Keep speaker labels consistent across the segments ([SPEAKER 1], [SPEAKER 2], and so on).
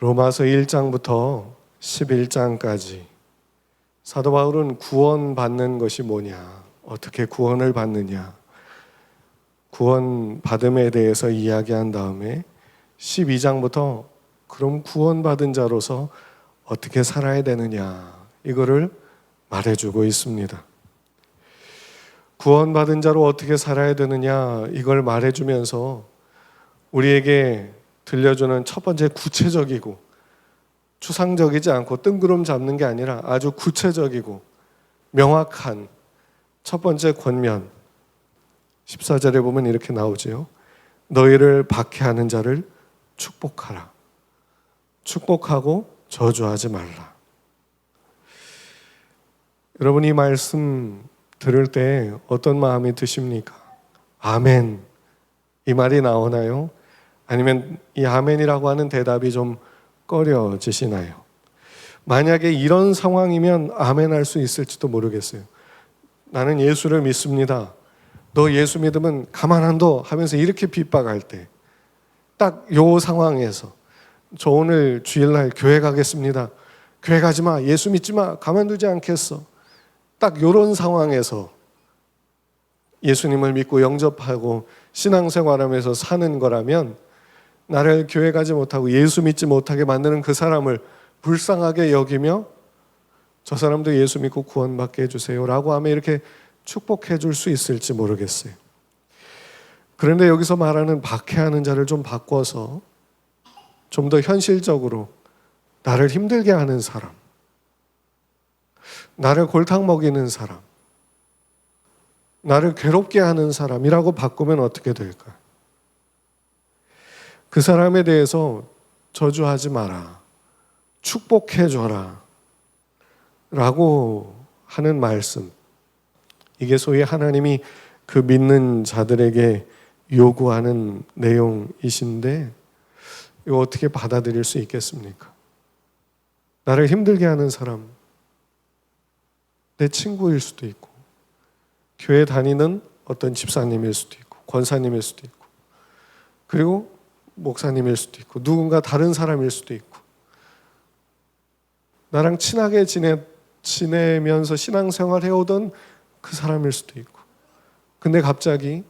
[SPEAKER 1] 로마서 1장부터 11장까지 사도 바울은 구원받는 것이 뭐냐, 어떻게 구원을 받느냐, 구원받음에 대해서 이야기한 다음에 12장부터 그럼 구원받은 자로서 어떻게 살아야 되느냐, 이거를 말해주고 있습니다. 구원받은 자로 어떻게 살아야 되느냐, 이걸 말해주면서 우리에게 들려주는 첫 번째 구체적이고 추상적이지 않고 뜬구름 잡는 게 아니라 아주 구체적이고 명확한 첫 번째 권면, 14절에 보면 이렇게 나오죠. 너희를 박해하는 자를 축복하라. 축복하고 저주하지 말라. 여러분, 이 말씀 들을 때 어떤 마음이 드십니까? 아멘, 이 말이 나오나요? 아니면 이 아멘이라고 하는 대답이 좀 꺼려지시나요? 만약에 이런 상황이면 아멘 할 수 있을지도 모르겠어요. 나는 예수를 믿습니다. 너 예수 믿으면 가만 안 둬 하면서 이렇게 핍박할 때, 딱 요 상황에서 저 오늘 주일날 교회 가겠습니다. 교회 가지 마, 예수 믿지 마, 가만두지 않겠어. 딱 요런 상황에서 예수님을 믿고 영접하고 신앙생활하면서 사는 거라면, 나를 교회 가지 못하고 예수 믿지 못하게 만드는 그 사람을 불쌍하게 여기며 저 사람도 예수 믿고 구원받게 해주세요 라고 하면 이렇게 축복해 줄 수 있을지 모르겠어요. 그런데 여기서 말하는 박해하는 자를 좀 바꿔서 좀 더 현실적으로 나를 힘들게 하는 사람, 나를 골탕 먹이는 사람, 나를 괴롭게 하는 사람이라고 바꾸면 어떻게 될까요? 그 사람에 대해서 저주하지 마라, 축복해 줘라 라고 하는 말씀, 이게 소위 하나님이 그 믿는 자들에게 요구하는 내용이신데, 이거 어떻게 받아들일 수 있겠습니까? 나를 힘들게 하는 사람, 내 친구일 수도 있고, 교회 다니는 어떤 집사님일 수도 있고, 권사님일 수도 있고, 그리고 목사님일 수도 있고, 누군가 다른 사람일 수도 있고, 나랑 친하게 지내면서 신앙생활 해오던 그 사람일 수도 있고, 근데 갑자기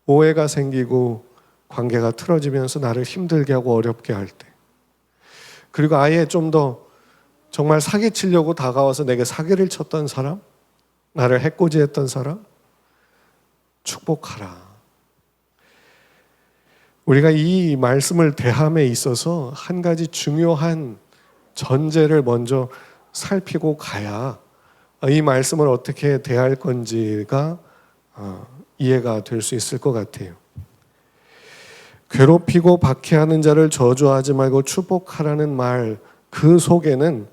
[SPEAKER 1] 오해가 생기고 관계가 틀어지면서 나를 힘들게 하고 어렵게 할 때, 그리고 아예 좀 더 정말 사기치려고 다가와서 내게 사기를 쳤던 사람, 나를 해코지했던 사람, 축복하라. 우리가 이 말씀을 대함에 있어서 한 가지 중요한 전제를 먼저 살피고 가야 이 말씀을 어떻게 대할 건지가 이해가 될 수 있을 것 같아요. 괴롭히고 박해하는 자를 저주하지 말고 축복하라는 말, 그 속에는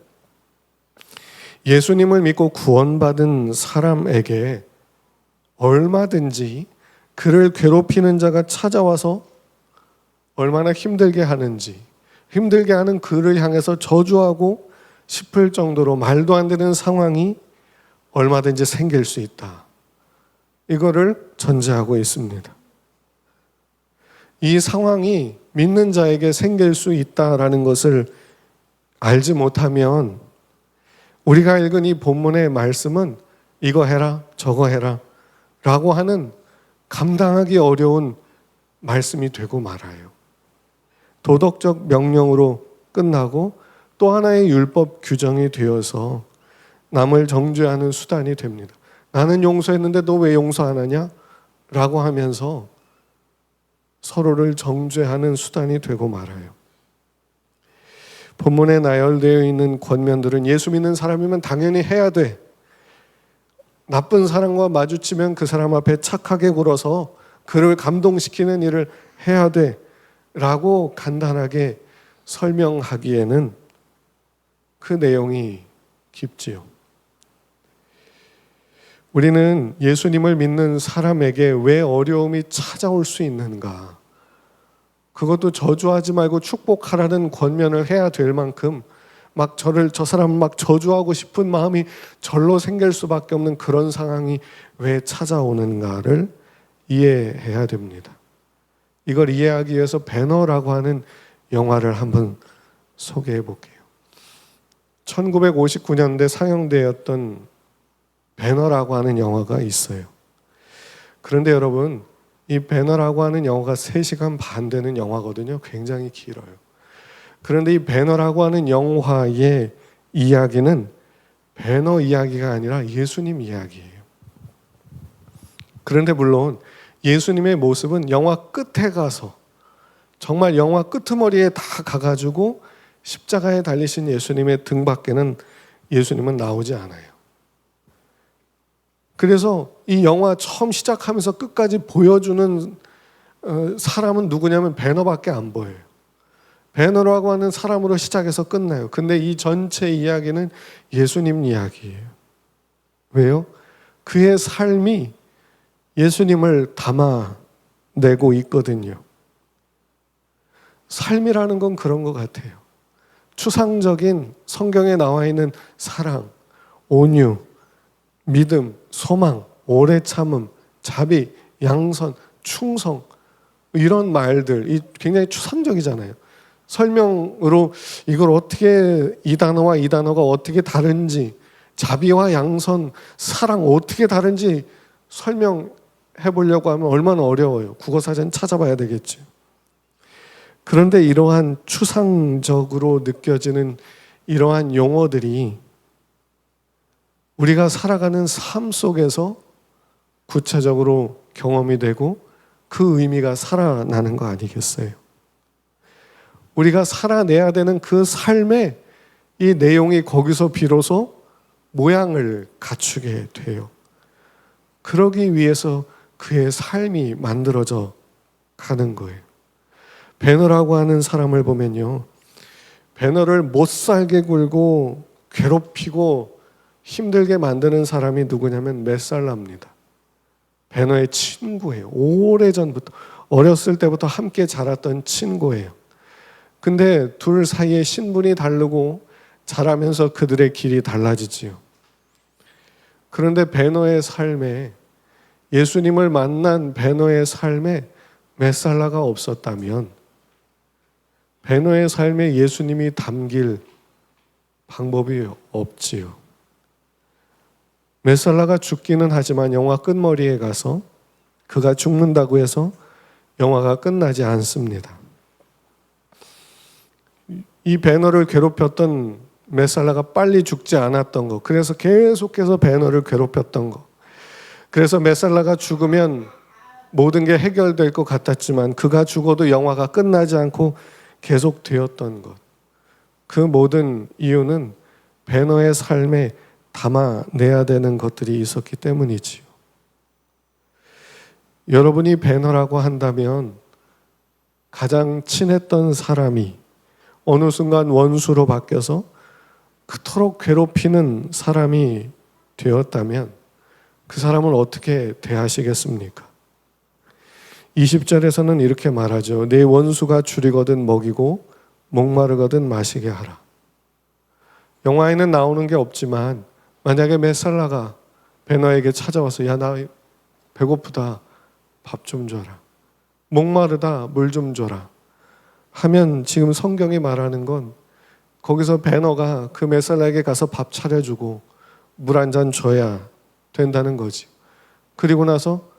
[SPEAKER 1] 예수님을 믿고 구원받은 사람에게 얼마든지 그를 괴롭히는 자가 찾아와서 얼마나 힘들게 하는지, 힘들게 하는 그를 향해서 저주하고 싶을 정도로 말도 안 되는 상황이 얼마든지 생길 수 있다, 이거를 전제하고 있습니다. 이 상황이 믿는 자에게 생길 수 있다라는 것을 알지 못하면 우리가 읽은 이 본문의 말씀은 이거 해라 저거 해라 라고 하는 감당하기 어려운 말씀이 되고 말아요. 도덕적 명령으로 끝나고 또 하나의 율법 규정이 되어서 남을 정죄하는 수단이 됩니다. 나는 용서했는데 너 왜 용서 안 하냐? 라고 하면서 서로를 정죄하는 수단이 되고 말아요. 본문에 나열되어 있는 권면들은 예수 믿는 사람이면 당연히 해야 돼, 나쁜 사람과 마주치면 그 사람 앞에 착하게 굴어서 그를 감동시키는 일을 해야 돼 라고 간단하게 설명하기에는 그 내용이 깊지요. 우리는 예수님을 믿는 사람에게 왜 어려움이 찾아올 수 있는가, 그것도 저주하지 말고 축복하라는 권면을 해야 될 만큼 막 저 사람을 막 저주하고 싶은 마음이 절로 생길 수밖에 없는 그런 상황이 왜 찾아오는가를 이해해야 됩니다. 이걸 이해하기 위해서 배너라고 하는 영화를 한번 소개해 볼게요. 1959년대 상영되었던 배너라고 하는 영화가 있어요. 그런데 여러분, 이 배너라고 하는 영화가 3시간 반 되는 영화거든요. 굉장히 길어요. 그런데 이 배너라고 하는 영화의 이야기는 배너 이야기가 아니라 예수님 이야기예요. 그런데 물론 예수님의 모습은 영화 끝에 가서 정말 영화 끄트머리에 다 가가지고 십자가에 달리신 예수님의 등 밖에는 예수님은 나오지 않아요. 그래서 이 영화 처음 시작하면서 끝까지 보여주는 사람은 누구냐면 배너밖에 안 보여요. 배너라고 하는 사람으로 시작해서 끝나요. 근데 이 전체 이야기는 예수님 이야기예요. 왜요? 그의 삶이 예수님을 담아내고 있거든요. 삶이라는 건 그런 것 같아요. 추상적인 성경에 나와 있는 사랑, 온유, 믿음, 소망, 오래 참음, 자비, 양선, 충성 이런 말들 굉장히 추상적이잖아요. 설명으로 이걸 어떻게 이 단어와 이 단어가 어떻게 다른지, 자비와 양선, 사랑 어떻게 다른지 설명해 보려고 하면 얼마나 어려워요. 국어사전 찾아봐야 되겠죠. 그런데 이러한 추상적으로 느껴지는 이러한 용어들이 우리가 살아가는 삶 속에서 구체적으로 경험이 되고 그 의미가 살아나는 거 아니겠어요? 우리가 살아내야 되는 그 삶의 이 내용이 거기서 비로소 모양을 갖추게 돼요. 그러기 위해서 그의 삶이 만들어져 가는 거예요. 배너라고 하는 사람을 보면요, 배너를 못 살게 굴고 괴롭히고 힘들게 만드는 사람이 누구냐면 메살라입니다. 배너의 친구예요. 오래전부터, 어렸을 때부터 함께 자랐던 친구예요. 근데 둘 사이에 신분이 다르고 자라면서 그들의 길이 달라지지요. 그런데 배너의 삶에, 예수님을 만난 배너의 삶에 메살라가 없었다면 배너의 삶에 예수님이 담길 방법이 없지요. 메살라가 죽기는 하지만 영화 끝머리에 가서 그가 죽는다고 해서 영화가 끝나지 않습니다. 이 배너를 괴롭혔던 메살라가 빨리 죽지 않았던 것, 그래서 계속해서 배너를 괴롭혔던 것, 그래서 메살라가 죽으면 모든 게 해결될 것 같았지만 그가 죽어도 영화가 끝나지 않고 계속되었던 것, 그 모든 이유는 배너의 삶에 담아내야 되는 것들이 있었기 때문이지요. 여러분이 배너라고 한다면 가장 친했던 사람이 어느 순간 원수로 바뀌어서 그토록 괴롭히는 사람이 되었다면 그 사람을 어떻게 대하시겠습니까? 20절에서는 이렇게 말하죠. 내 원수가 줄이거든 먹이고 목마르거든 마시게 하라. 영화에는 나오는 게 없지만 만약에 메살라가 배너에게 찾아와서 야, 나 배고프다, 밥 좀 줘라, 목마르다, 물 좀 줘라 하면 지금 성경이 말하는 건 거기서 배너가 그 메살라에게 가서 밥 차려주고 물 한 잔 줘야 된다는 거지. 그리고 나서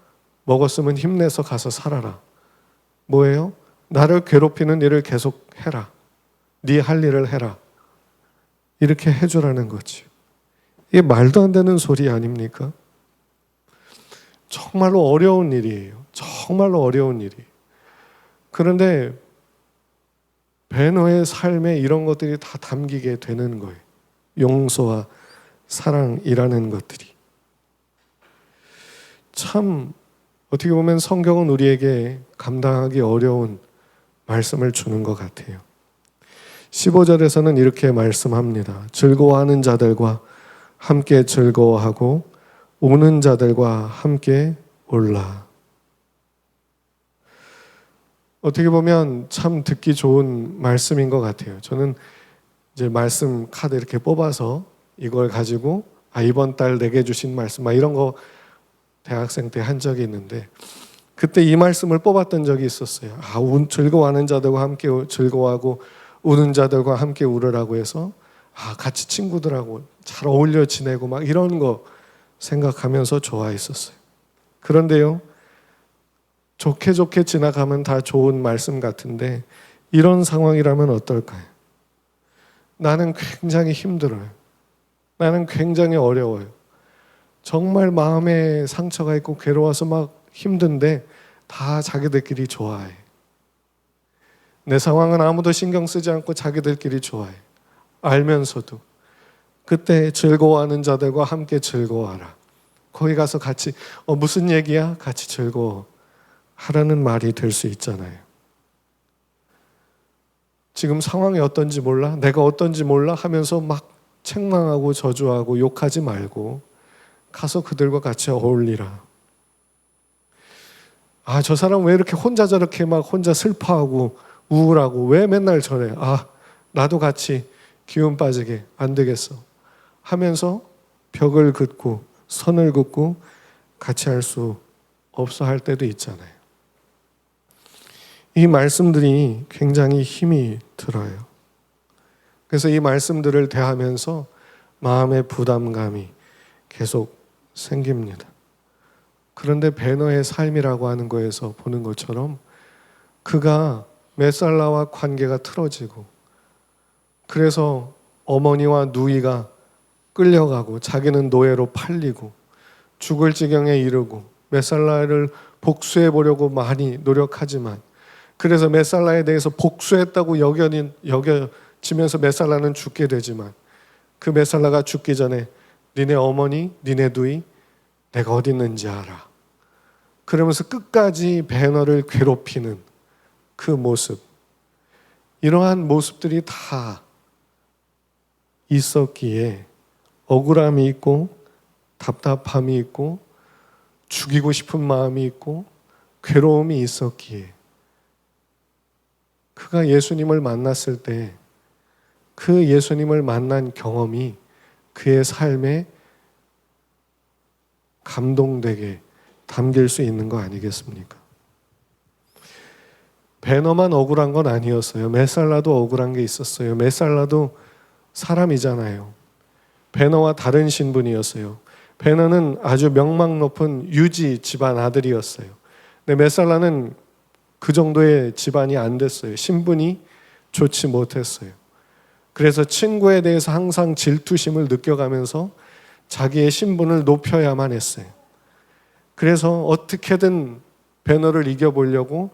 [SPEAKER 1] 먹었으면 힘내서 가서 살아라. 뭐예요? 나를 괴롭히는 일을 계속 해라. 네 할 일을 해라. 이렇게 해주라는 거지. 이게 말도 안 되는 소리 아닙니까? 정말로 어려운 일이에요. 정말로 어려운 일이에요. 그런데 배너의 삶에 이런 것들이 다 담기게 되는 거예요. 용서와 사랑이라는 것들이. 참 어떻게 보면 성경은 우리에게 감당하기 어려운 말씀을 주는 것 같아요. 15절에서는 이렇게 말씀합니다. 즐거워하는 자들과 함께 즐거워하고 우는 자들과 함께 울라. 어떻게 보면 참 듣기 좋은 말씀인 것 같아요. 저는 이제 말씀 카드 이렇게 뽑아서 이걸 가지고 이번 달 내게 주신 말씀 이런 거 대학생 때 한 적이 있는데 그때 이 말씀을 뽑았던 적이 있었어요. 즐거워하는 자들과 함께 즐거워하고 우는 자들과 함께 울으라고 해서 같이 친구들하고 잘 어울려 지내고 막 이런 거 생각하면서 좋아했었어요. 그런데요, 좋게 지나가면 다 좋은 말씀 같은데 이런 상황이라면 어떨까요? 나는 굉장히 힘들어요. 나는 굉장히 어려워요. 정말 마음에 상처가 있고 괴로워서 막 힘든데 다 자기들끼리 좋아해. 내 상황은 아무도 신경 쓰지 않고 자기들끼리 좋아해. 알면서도 그때 즐거워하는 자들과 함께 즐거워하라. 거기 가서 같이 무슨 얘기야? 같이 즐거워하라는 말이 될 수 있잖아요. 지금 상황이 어떤지 몰라? 내가 어떤지 몰라? 하면서 막 책망하고 저주하고 욕하지 말고 가서 그들과 같이 어울리라. 저 사람 왜 이렇게 혼자 저렇게 막 혼자 슬퍼하고 우울하고 왜 맨날 저래? 나도 같이 기운 빠지게 안 되겠어 하면서 벽을 긋고 선을 긋고 같이 할 수 없어 할 때도 있잖아요. 이 말씀들이 굉장히 힘이 들어요. 그래서 이 말씀들을 대하면서 마음의 부담감이 계속 생깁니다. 그런데 베너의 삶이라고 하는 거에서 보는 것처럼 그가 메살라와 관계가 틀어지고 그래서 어머니와 누이가 끌려가고 자기는 노예로 팔리고 죽을 지경에 이르고 메살라를 복수해 보려고 많이 노력하지만 그래서 메살라에 대해서 복수했다고 여겨지면서 메살라는 죽게 되지만 그 메살라가 죽기 전에 니네 어머니, 니네 누이 내가 어디 있는지 알아. 그러면서 끝까지 베너를 괴롭히는 그 모습, 이러한 모습들이 다 있었기에 억울함이 있고 답답함이 있고 죽이고 싶은 마음이 있고 괴로움이 있었기에 그가 예수님을 만났을 때 그 예수님을 만난 경험이 그의 삶에 감동되게 담길 수 있는 거 아니겠습니까? 베너만 억울한 건 아니었어요. 메살라도 억울한 게 있었어요. 메살라도 사람이잖아요. 베너와 다른 신분이었어요. 베너는 아주 명망 높은 유지 집안 아들이었어요. 근데 메살라는 그 정도의 집안이 안 됐어요. 신분이 좋지 못했어요. 그래서 친구에 대해서 항상 질투심을 느껴가면서 자기의 신분을 높여야만 했어요. 그래서 어떻게든 베너를 이겨보려고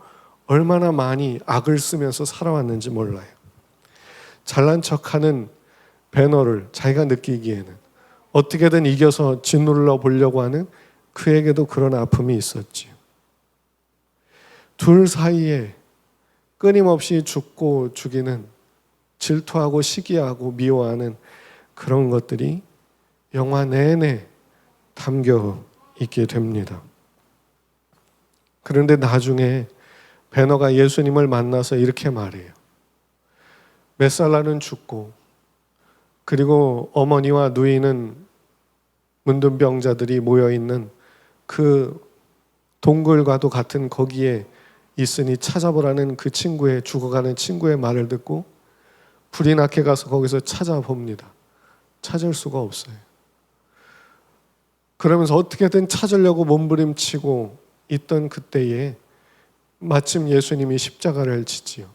[SPEAKER 1] 얼마나 많이 악을 쓰면서 살아왔는지 몰라요. 잘난 척하는 베너를 자기가 느끼기에는 어떻게든 이겨서 짓눌러 보려고 하는 그에게도 그런 아픔이 있었지요. 둘 사이에 끊임없이 죽고 죽이는 질투하고 시기하고 미워하는 그런 것들이 영화 내내 담겨 있게 됩니다. 그런데 나중에 베너가 예수님을 만나서 이렇게 말해요. 메살라는 죽고 그리고 어머니와 누이는 문둥병자들이 모여있는 그 동굴과도 같은 거기에 있으니 찾아보라는 그 친구의 죽어가는 친구의 말을 듣고 불이 나게 가서 거기서 찾아봅니다. 찾을 수가 없어요. 그러면서 어떻게든 찾으려고 몸부림치고 있던 그때에 마침 예수님이 십자가를 지지요.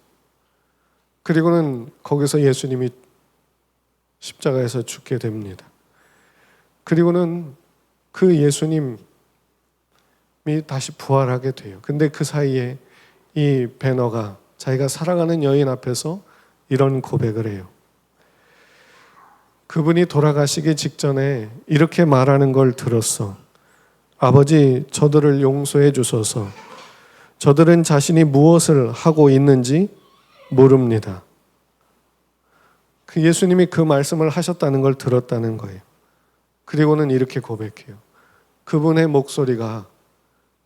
[SPEAKER 1] 그리고는 거기서 예수님이 십자가에서 죽게 됩니다. 그리고는 그 예수님이 다시 부활하게 돼요. 근데 그 사이에 이 베너가 자기가 사랑하는 여인 앞에서 이런 고백을 해요. 그분이 돌아가시기 직전에 이렇게 말하는 걸 들었어. 아버지, 저들을 용서해 주소서. 저들은 자신이 무엇을 하고 있는지 모릅니다. 그 예수님이 그 말씀을 하셨다는 걸 들었다는 거예요. 그리고는 이렇게 고백해요. 그분의 목소리가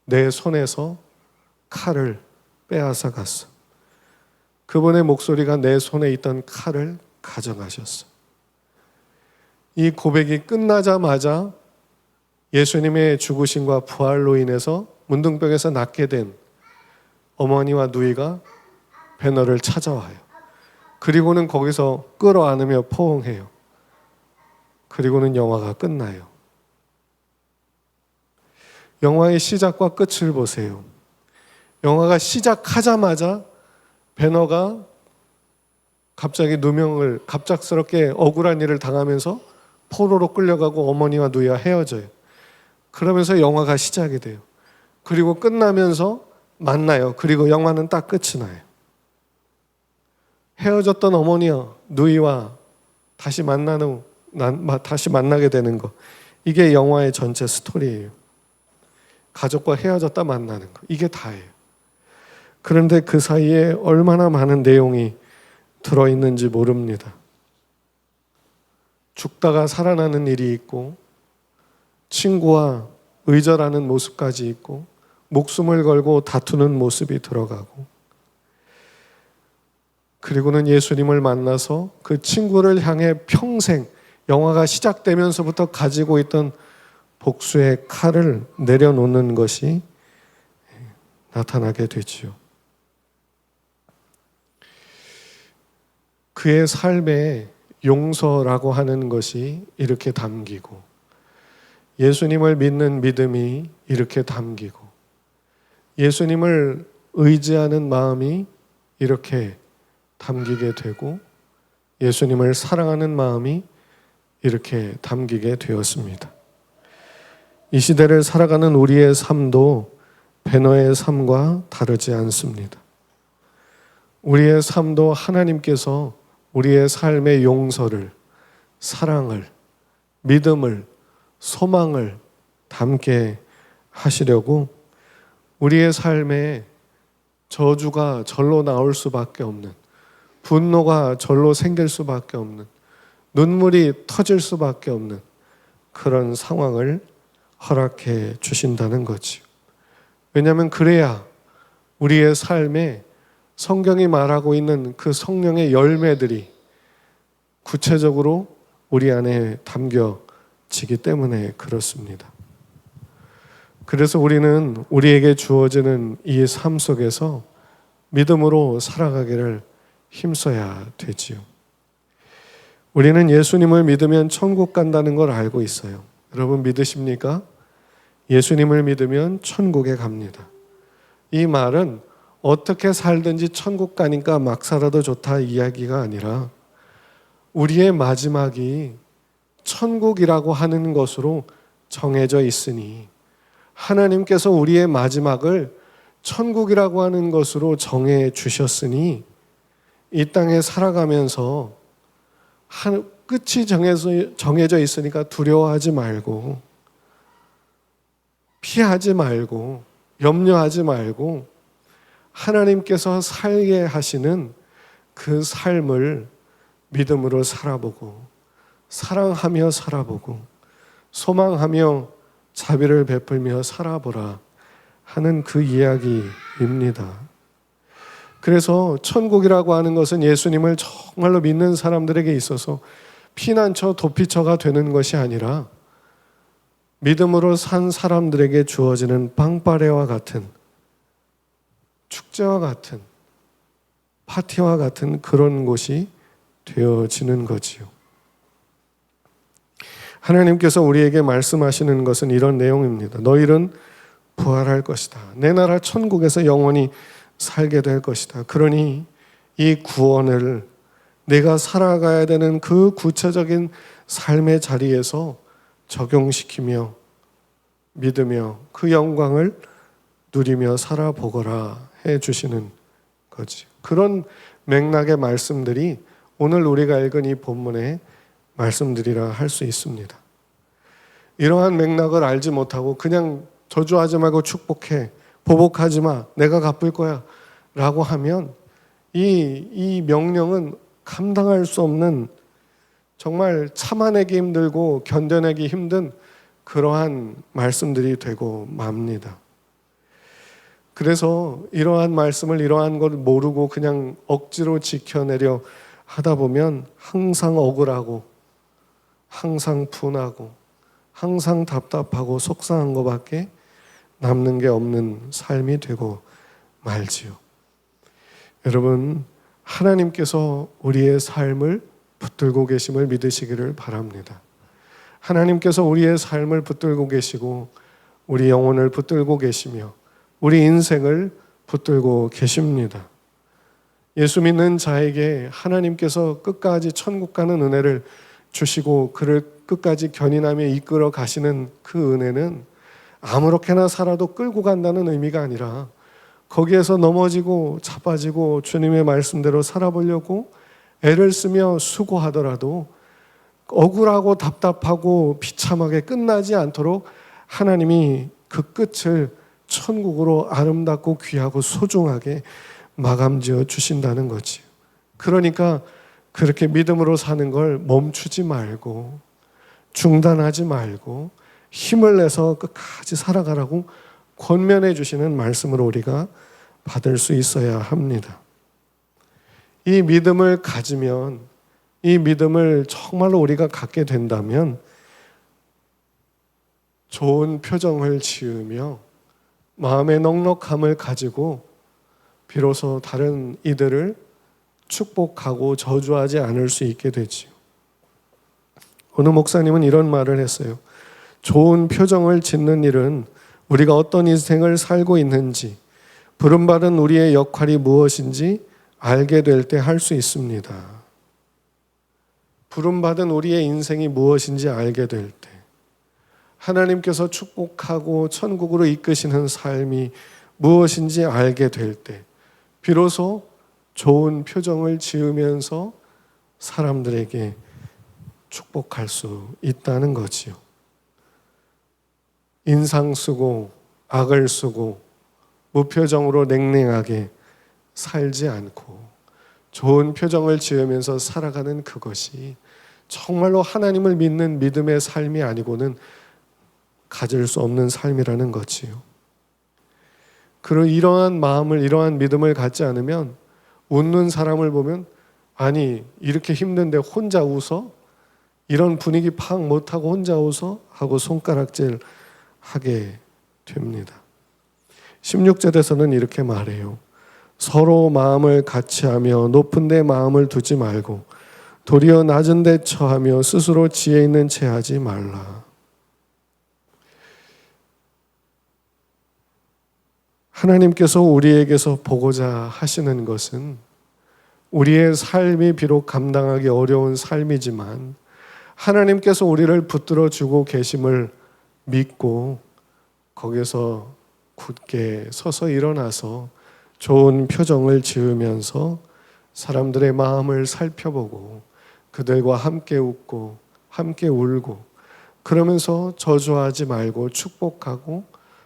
[SPEAKER 1] 내 손에서 칼을 빼앗아 갔어. 그분의 목소리가 내 손에 있던 칼을 가져가셨어. 이 고백이 끝나자마자 예수님의 죽으심과 부활로 인해서 문둥병에서 낫게 된 어머니와 누이가 베너를 찾아와요. 그리고는 거기서 끌어안으며 포옹해요. 그리고는 영화가 끝나요. 영화의 시작과 끝을 보세요. 영화가 시작하자마자 베너가 갑자기 누명을 갑작스럽게 억울한 일을 당하면서 포로로 끌려가고 어머니와 누이와 헤어져요. 그러면서 영화가 시작이 돼요. 그리고 끝나면서 만나요. 그리고 영화는 딱 끝이 나요. 헤어졌던 어머니와 누이와 다시 만나게 되는 것. 이게 영화의 전체 스토리예요. 가족과 헤어졌다 만나는 것. 이게 다예요. 그런데 그 사이에 얼마나 많은 내용이 들어있는지 모릅니다. 죽다가 살아나는 일이 있고, 친구와 의절하는 모습까지 있고, 목숨을 걸고 다투는 모습이 들어가고, 그리고는 예수님을 만나서 그 친구를 향해 평생 영화가 시작되면서부터 가지고 있던 복수의 칼을 내려놓는 것이 나타나게 되지요. 그의 삶에 용서라고 하는 것이 이렇게 담기고, 예수님을 믿는 믿음이 이렇게 담기고, 예수님을 의지하는 마음이 이렇게 담기게 되고, 예수님을 사랑하는 마음이 이렇게 담기게 되었습니다. 이 시대를 살아가는 우리의 삶도 베너의 삶과 다르지 않습니다. 우리의 삶도 하나님께서 우리의 삶의 용서를, 사랑을, 믿음을, 소망을 담게 하시려고 우리의 삶에 저주가 절로 나올 수밖에 없는, 분노가 절로 생길 수밖에 없는, 눈물이 터질 수밖에 없는 그런 상황을 허락해 주신다는 거지요. 왜냐하면 그래야 우리의 삶에 성경이 말하고 있는 그 성령의 열매들이 구체적으로 우리 안에 담겨지기 때문에 그렇습니다. 그래서 우리는 우리에게 주어지는 이 삶 속에서 믿음으로 살아가기를 힘써야 되지요. 우리는 예수님을 믿으면 천국 간다는 걸 알고 있어요. 여러분 믿으십니까? 예수님을 믿으면 천국에 갑니다. 이 말은 어떻게 살든지 천국 가니까 막 살아도 좋다 이야기가 아니라 우리의 마지막이 천국이라고 하는 것으로 정해져 있으니, 하나님께서 우리의 마지막을 천국이라고 하는 것으로 정해 주셨으니 이 땅에 살아가면서 끝이 정해져 있으니까 두려워하지 말고, 피하지 말고, 염려하지 말고 하나님께서 살게 하시는 그 삶을 믿음으로 살아보고, 사랑하며 살아보고, 소망하며 자비를 베풀며 살아보라 하는 그 이야기입니다. 그래서 천국이라고 하는 것은 예수님을 정말로 믿는 사람들에게 있어서 피난처, 도피처가 되는 것이 아니라 믿음으로 산 사람들에게 주어지는 빵빠레와 같은, 축제와 같은, 파티와 같은 그런 곳이 되어지는 거지요. 하나님께서 우리에게 말씀하시는 것은 이런 내용입니다. 너희는 부활할 것이다. 내 나라 천국에서 영원히 살게 될 것이다. 그러니 이 구원을 내가 살아가야 되는 그 구체적인 삶의 자리에서 적용시키며 믿으며 그 영광을 누리며 살아보거라 해주시는 거지. 그런 맥락의 말씀들이 오늘 우리가 읽은 이 본문의 말씀들이라 할 수 있습니다. 이러한 맥락을 알지 못하고 그냥 저주하지 말고 축복해, 보복하지 마, 내가 갚을 거야 라고 하면 이 명령은 감당할 수 없는, 정말 참아내기 힘들고 견뎌내기 힘든 그러한 말씀들이 되고 맙니다. 그래서 이러한 말씀을, 이러한 걸 모르고 그냥 억지로 지켜내려 하다 보면 항상 억울하고 항상 분하고 항상 답답하고 속상한 것밖에 남는 게 없는 삶이 되고 말지요. 여러분, 하나님께서 우리의 삶을 붙들고 계심을 믿으시기를 바랍니다. 하나님께서 우리의 삶을 붙들고 계시고 우리 영혼을 붙들고 계시며 우리 인생을 붙들고 계십니다. 예수 믿는 자에게 하나님께서 끝까지 천국 가는 은혜를 주시고 그를 끝까지 견인하며 이끌어 가시는 그 은혜는 아무렇게나 살아도 끌고 간다는 의미가 아니라 거기에서 넘어지고 자빠지고 주님의 말씀대로 살아보려고 애를 쓰며 수고하더라도 억울하고 답답하고 비참하게 끝나지 않도록 하나님이 그 끝을 천국으로 아름답고 귀하고 소중하게 마감지어 주신다는 거지. 그러니까 그렇게 믿음으로 사는 걸 멈추지 말고 중단하지 말고 힘을 내서 끝까지 살아가라고 권면해 주시는 말씀으로 우리가 받을 수 있어야 합니다. 이 믿음을 가지면, 이 믿음을 정말로 우리가 갖게 된다면 좋은 표정을 지으며 마음의 넉넉함을 가지고 비로소 다른 이들을 축복하고 저주하지 않을 수 있게 되지요. 어느 목사님은 이런 말을 했어요. 좋은 표정을 짓는 일은 우리가 어떤 인생을 살고 있는지, 부름받은 우리의 역할이 무엇인지 알게 될 때 할 수 있습니다. 부름받은 우리의 인생이 무엇인지 알게 될 때, 하나님께서 축복하고 천국으로 이끄시는 삶이 무엇인지 알게 될 때, 비로소 좋은 표정을 지으면서 사람들에게 축복할 수 있다는 거지요. 인상 쓰고 악을 쓰고 무표정으로 냉랭하게 살지 않고 좋은 표정을 지으면서 살아가는 그것이 정말로 하나님을 믿는 믿음의 삶이 아니고는 가질 수 없는 삶이라는 거지요. 그런 이러한 마음을, 이러한 믿음을 갖지 않으면 웃는 사람을 보면 아니 이렇게 힘든데 혼자 웃어? 이런 분위기 파악 못하고 혼자 웃어? 하고 손가락질 하게 됩니다. 16절에서는 이렇게 말해요. 서로 마음을 같이 하며 높은 데 마음을 두지 말고 도리어 낮은 데 처하며 스스로 지혜 있는 채 하지 말라. 하나님께서 우리에게서 보고자 하시는 것은 우리의 삶이 비록 감당하기 어려운 삶이지만 하나님께서 우리를 붙들어 주고 계심을 믿고 거기서 굳게 서서 일어나서 좋은 표정을 지으면서 사람들의 마음을 살펴보고 그들과 함께 웃고 함께 울고 그러면서 저주하지 말고 축복하고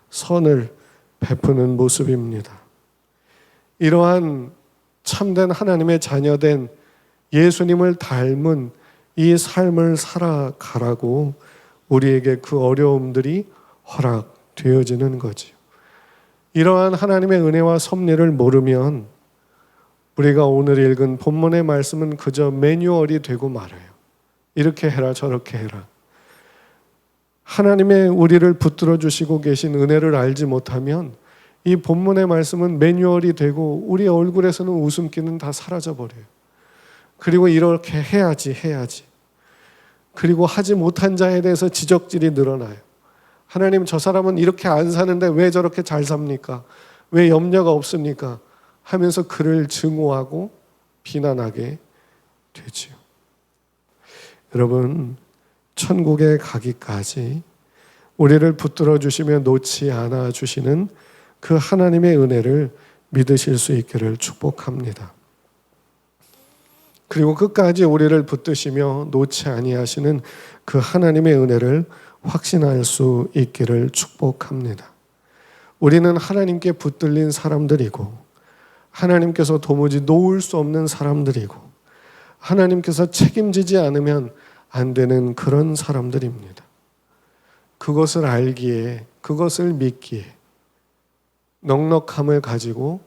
[SPEAKER 1] 선을 베푸는 모습입니다. 이러한 참된 하나님의 자녀된 예수님을 닮은 이 삶을 살아가라고 우리에게 그 어려움들이 허락되어지는 거지요. 이러한 하나님의 은혜와 섭리를 모르면 우리가 오늘 읽은 본문의 말씀은 그저 매뉴얼이 되고 말아요. 이렇게 해라 저렇게 해라. 하나님의 우리를 붙들어 주시고 계신 은혜를 알지 못하면 이 본문의 말씀은 매뉴얼이 되고 우리 얼굴에서는 웃음기는 다 사라져 버려요. 그리고 이렇게 해야지 그리고 하지 못한 자에 대해서 지적질이 늘어나요. 하나님 저 사람은 이렇게 안 사는데 왜 저렇게 잘 삽니까? 왜 염려가 없습니까? 하면서 그를 증오하고 비난하게 되지요. 여러분, 천국에 가기까지 우리를 붙들어 주시며 놓지 않아 주시는 그 하나님의 은혜를 믿으실 수 있기를 축복합니다. 그리고 끝까지 우리를 붙드시며 놓지 아니하시는 그 하나님의 은혜를 확신할 수 있기를 축복합니다. 우리는 하나님께 붙들린 사람들이고 하나님께서 도무지 놓을 수 없는 사람들이고 하나님께서 책임지지 않으면 안 되는 그런 사람들입니다. 그것을 알기에, 그것을 믿기에 넉넉함을 가지고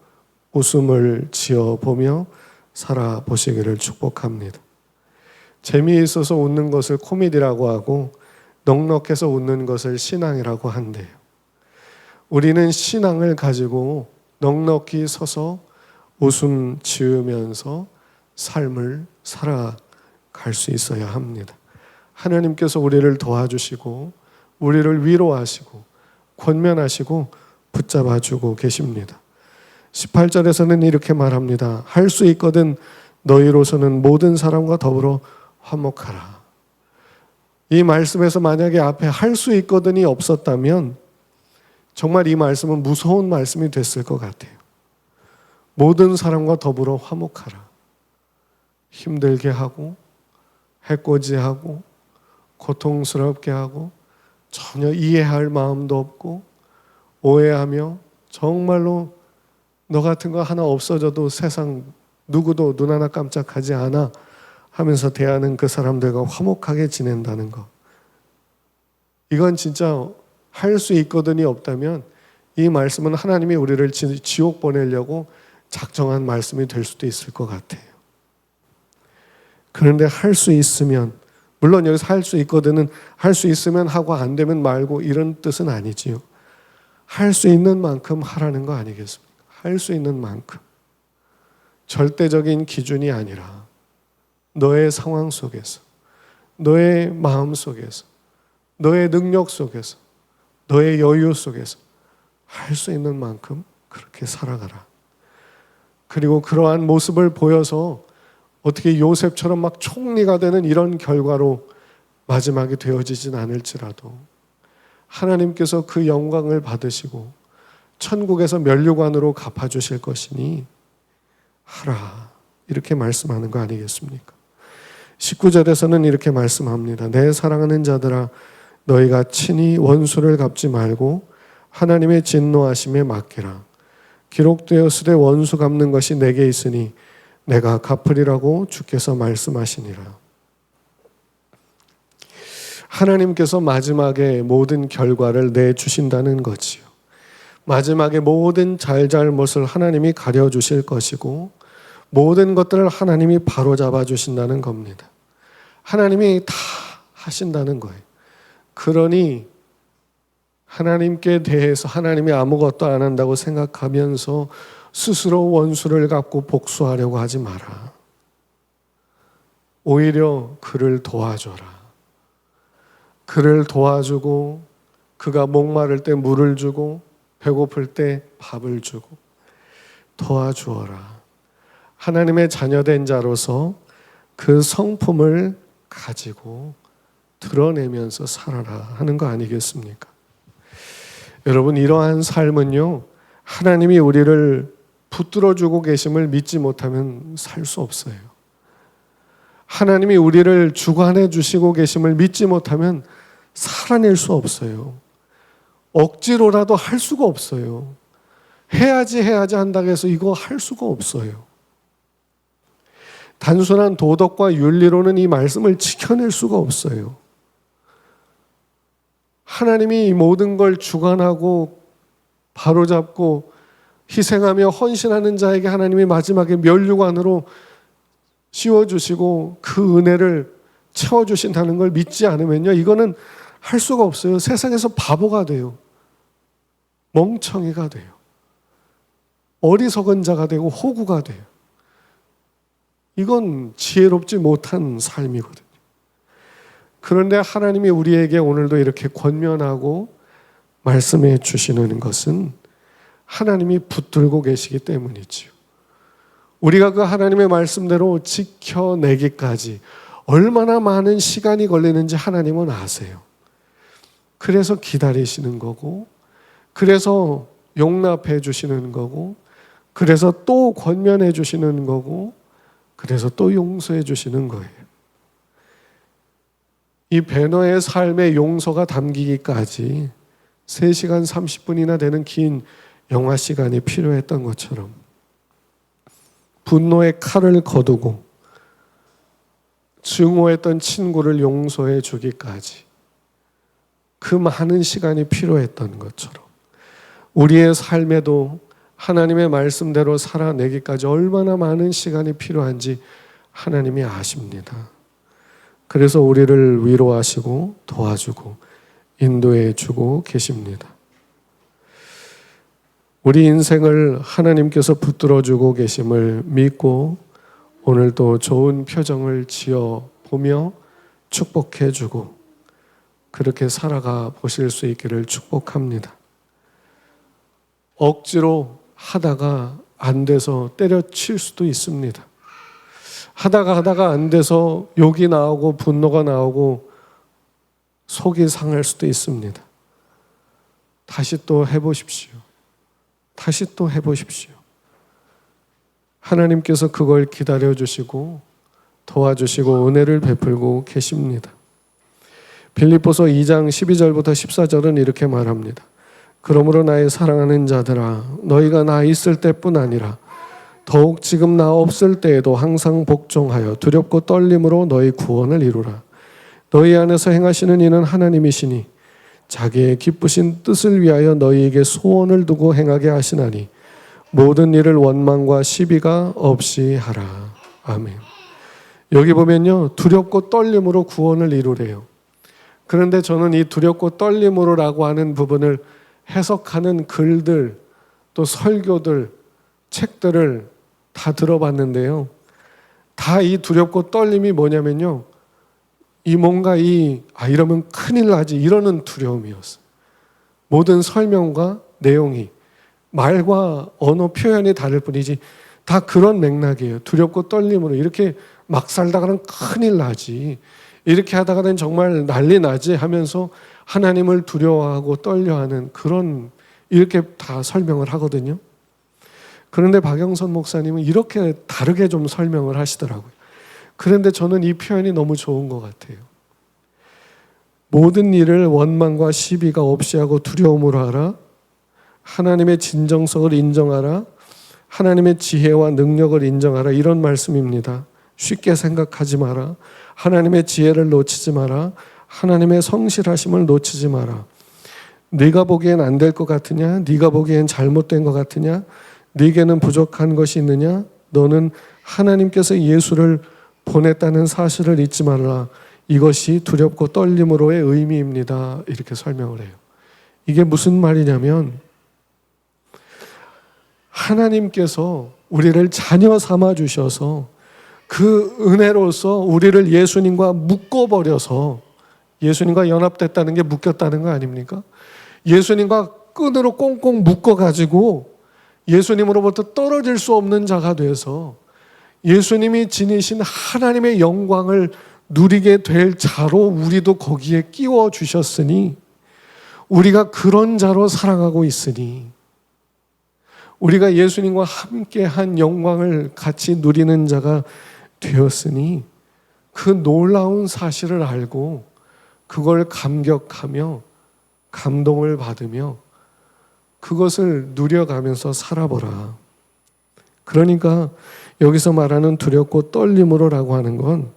[SPEAKER 1] 웃음을 지어보며 살아보시기를 축복합니다. 재미있어서 웃는 것을 코미디라고 하고 넉넉해서 웃는 것을 신앙이라고 한대요. 우리는 신앙을 가지고 넉넉히 서서 웃음 지으면서 삶을 살아갈 수 있어야 합니다. 하나님께서 우리를 도와주시고 우리를 위로하시고 권면하시고 붙잡아주고 계십니다. 18절에서는 이렇게 말합니다. 할 수 있거든 너희로서는 모든 사람과 더불어 화목하라. 이 말씀에서 만약에 앞에 할 수 있거든이 없었다면 정말 이 말씀은 무서운 말씀이 됐을 것 같아요. 모든 사람과 더불어 화목하라. 힘들게 하고 해코지하고 고통스럽게 하고 전혀 이해할 마음도 없고 오해하며 정말로 너 같은 거 하나 없어져도 세상 누구도 눈 하나 깜짝하지 않아 하면서 대하는 그 사람들과 화목하게 지낸다는 것. 이건 진짜 할 수 있거든이 없다면 이 말씀은 하나님이 우리를 지옥 보내려고 작정한 말씀이 될 수도 있을 것 같아요. 그런데 할 수 있으면, 물론 여기서 할 수 있거든은 할 수 있으면 하고 안 되면 말고 이런 뜻은 아니지요. 할 수 있는 만큼 하라는 거 아니겠습니까? 할 수 있는 만큼. 절대적인 기준이 아니라 너의 상황 속에서, 너의 마음 속에서, 너의 능력 속에서, 너의 여유 속에서 할 수 있는 만큼 그렇게 살아가라. 그리고 그러한 모습을 보여서 어떻게 요셉처럼 막 총리가 되는 이런 결과로 마지막에 되어지진 않을지라도 하나님께서 그 영광을 받으시고 천국에서 면류관으로 갚아주실 것이니 하라. 이렇게 말씀하는 거 아니겠습니까? 19절에서는 이렇게 말씀합니다. 내 사랑하는 자들아 너희가 친히 원수를 갚지 말고 하나님의 진노하심에 맡기라. 기록되었으되 원수 갚는 것이 내게 있으니 내가 갚으리라고 주께서 말씀하시니라. 하나님께서 마지막에 모든 결과를 내주신다는 거지요. 마지막에 모든 잘잘못을 하나님이 가려주실 것이고 모든 것들을 하나님이 바로잡아 주신다는 겁니다. 하나님이 다 하신다는 거예요. 그러니 하나님께 대해서 하나님이 아무것도 안 한다고 생각하면서 스스로 원수를 갚고 복수하려고 하지 마라. 오히려 그를 도와줘라. 그를 도와주고 그가 목마를 때 물을 주고 배고플 때 밥을 주고 도와주어라. 하나님의 자녀된 자로서 그 성품을 가지고 드러내면서 살아라 하는 거 아니겠습니까? 여러분, 이러한 삶은요, 하나님이 우리를 붙들어주고 계심을 믿지 못하면 살 수 없어요. 하나님이 우리를 주관해 주시고 계심을 믿지 못하면 살아낼 수 없어요. 억지로라도 할 수가 없어요. 해야지 한다고 해서 이거 할 수가 없어요. 단순한 도덕과 윤리로는 이 말씀을 지켜낼 수가 없어요. 하나님이 이 모든 걸 주관하고 바로잡고 희생하며 헌신하는 자에게 하나님이 마지막에 면류관으로 씌워주시고 그 은혜를 채워주신다는 걸 믿지 않으면요, 이거는 할 수가 없어요. 세상에서 바보가 돼요. 멍청이가 돼요. 어리석은 자가 되고 호구가 돼요. 이건 지혜롭지 못한 삶이거든요. 그런데 하나님이 우리에게 오늘도 이렇게 권면하고 말씀해 주시는 것은 하나님이 붙들고 계시기 때문이지요. 우리가 그 하나님의 말씀대로 지켜내기까지 얼마나 많은 시간이 걸리는지 하나님은 아세요. 그래서 기다리시는 거고, 그래서 용납해 주시는 거고, 그래서 또 권면해 주시는 거고, 그래서 또 용서해 주시는 거예요. 이 배너의 삶의 용서가 담기기까지 3시간 30분이나 되는 긴 영화 시간이 필요했던 것처럼 분노의 칼을 거두고 증오했던 친구를 용서해 주기까지 그 많은 시간이 필요했던 것처럼 우리의 삶에도 하나님의 말씀대로 살아내기까지 얼마나 많은 시간이 필요한지 하나님이 아십니다. 그래서 우리를 위로하시고 도와주고 인도해 주고 계십니다. 우리 인생을 하나님께서 붙들어주고 계심을 믿고 오늘도 좋은 표정을 지어 보며 축복해주고 그렇게 살아가 보실 수 있기를 축복합니다. 억지로 하다가 안 돼서 때려칠 수도 있습니다. 하다가 안 돼서 욕이 나오고 분노가 나오고 속이 상할 수도 있습니다. 다시 또 해보십시오. 다시 또 해보십시오. 하나님께서 그걸 기다려주시고 도와주시고 은혜를 베풀고 계십니다. 빌립보서 2장 12절부터 14절은 이렇게 말합니다. 그러므로 나의 사랑하는 자들아 너희가 나 있을 때뿐 아니라 더욱 지금 나 없을 때에도 항상 복종하여 두렵고 떨림으로 너희 구원을 이루라. 너희 안에서 행하시는 이는 하나님이시니 자기의 기쁘신 뜻을 위하여 너희에게 소원을 두고 행하게 하시나니 모든 일을 원망과 시비가 없이 하라. 아멘. 여기 보면요, 두렵고 떨림으로 구원을 이루래요. 그런데 저는 이 두렵고 떨림으로라고 하는 부분을 해석하는 글들, 또 설교들, 책들을 다 들어봤는데요. 다 이 두렵고 떨림이 뭐냐면요, 이 뭔가 이러면 큰일 나지 이러는 두려움이었어요. 모든 설명과 내용이 말과 언어 표현이 다를 뿐이지 다 그런 맥락이에요. 두렵고 떨림으로 이렇게 막 살다가는 큰일 나지, 이렇게 하다가는 정말 난리 나지 하면서 하나님을 두려워하고 떨려하는 그런, 이렇게 다 설명을 하거든요. 그런데 박영선 목사님은 이렇게 다르게 좀 설명을 하시더라고요. 그런데 저는 이 표현이 너무 좋은 것 같아요. 모든 일을 원망과 시비가 없이 하고 두려움으로 하라. 하나님의 진정성을 인정하라. 하나님의 지혜와 능력을 인정하라. 이런 말씀입니다. 쉽게 생각하지 마라. 하나님의 지혜를 놓치지 마라. 하나님의 성실하심을 놓치지 마라. 네가 보기엔 안 될 것 같으냐? 네가 보기엔 잘못된 것 같으냐? 네게는 부족한 것이 있느냐? 너는 하나님께서 예수를 보냈다는 사실을 잊지 말라. 이것이 두렵고 떨림으로의 의미입니다. 이렇게 설명을 해요. 이게 무슨 말이냐면 하나님께서 우리를 자녀 삼아 주셔서 그 은혜로서 우리를 예수님과 묶어버려서, 예수님과 연합됐다는 게 묶였다는 거 아닙니까? 예수님과 끈으로 꽁꽁 묶어가지고 예수님으로부터 떨어질 수 없는 자가 돼서 예수님이 지니신 하나님의 영광을 누리게 될 자로 우리도 거기에 끼워 주셨으니, 우리가 그런 자로 살아가고 있으니, 우리가 예수님과 함께한 영광을 같이 누리는 자가 되었으니 그 놀라운 사실을 알고 그걸 감격하며 감동을 받으며 그것을 누려가면서 살아보라. 그러니까 여기서 말하는 두렵고 떨림으로라고 하는 건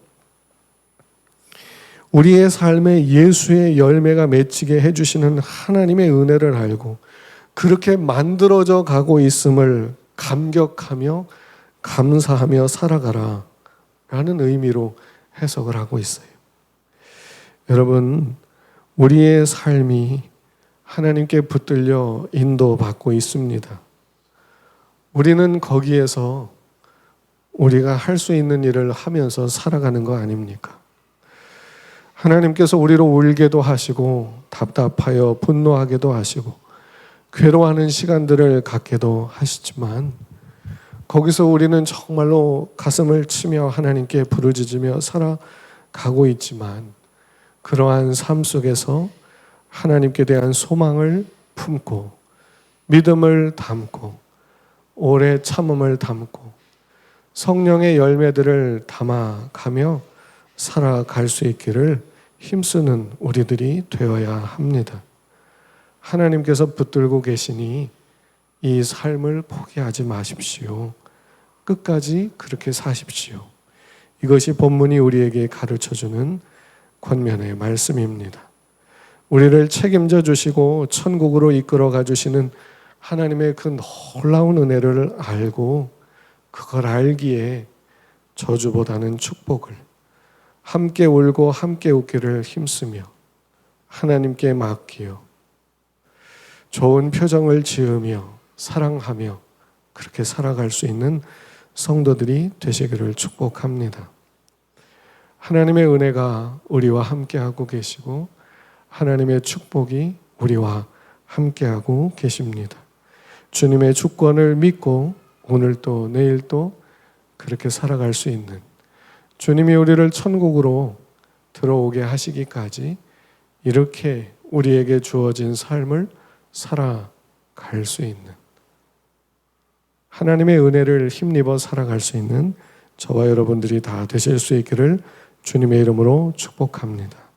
[SPEAKER 1] 우리의 삶에 예수의 열매가 맺히게 해주시는 하나님의 은혜를 알고 그렇게 만들어져 가고 있음을 감격하며 감사하며 살아가라 라는 의미로 해석을 하고 있어요. 여러분, 우리의 삶이 하나님께 붙들려 인도받고 있습니다. 우리는 거기에서 우리가 할 수 있는 일을 하면서 살아가는 거 아닙니까? 하나님께서 우리로 울게도 하시고 답답하여 분노하게도 하시고 괴로워하는 시간들을 갖게도 하시지만 거기서 우리는 정말로 가슴을 치며 하나님께 부르짖으며 살아가고 있지만 그러한 삶 속에서 하나님께 대한 소망을 품고 믿음을 담고 오래 참음을 담고 성령의 열매들을 담아가며 살아갈 수 있기를 힘쓰는 우리들이 되어야 합니다. 하나님께서 붙들고 계시니 이 삶을 포기하지 마십시오. 끝까지 그렇게 사십시오. 이것이 본문이 우리에게 가르쳐주는 권면의 말씀입니다. 우리를 책임져 주시고 천국으로 이끌어 가주시는 하나님의 그 놀라운 은혜를 알고 그걸 알기에 저주보다는 축복을, 함께 울고 함께 웃기를 힘쓰며 하나님께 맡기어 좋은 표정을 지으며 사랑하며 그렇게 살아갈 수 있는 성도들이 되시기를 축복합니다. 하나님의 은혜가 우리와 함께하고 계시고 하나님의 축복이 우리와 함께하고 계십니다. 주님의 주권을 믿고 오늘도 내일도 그렇게 살아갈 수 있는, 주님이 우리를 천국으로 들어오게 하시기까지 이렇게 우리에게 주어진 삶을 살아갈 수 있는, 하나님의 은혜를 힘입어 살아갈 수 있는 저와 여러분들이 다 되실 수 있기를 주님의 이름으로 축복합니다.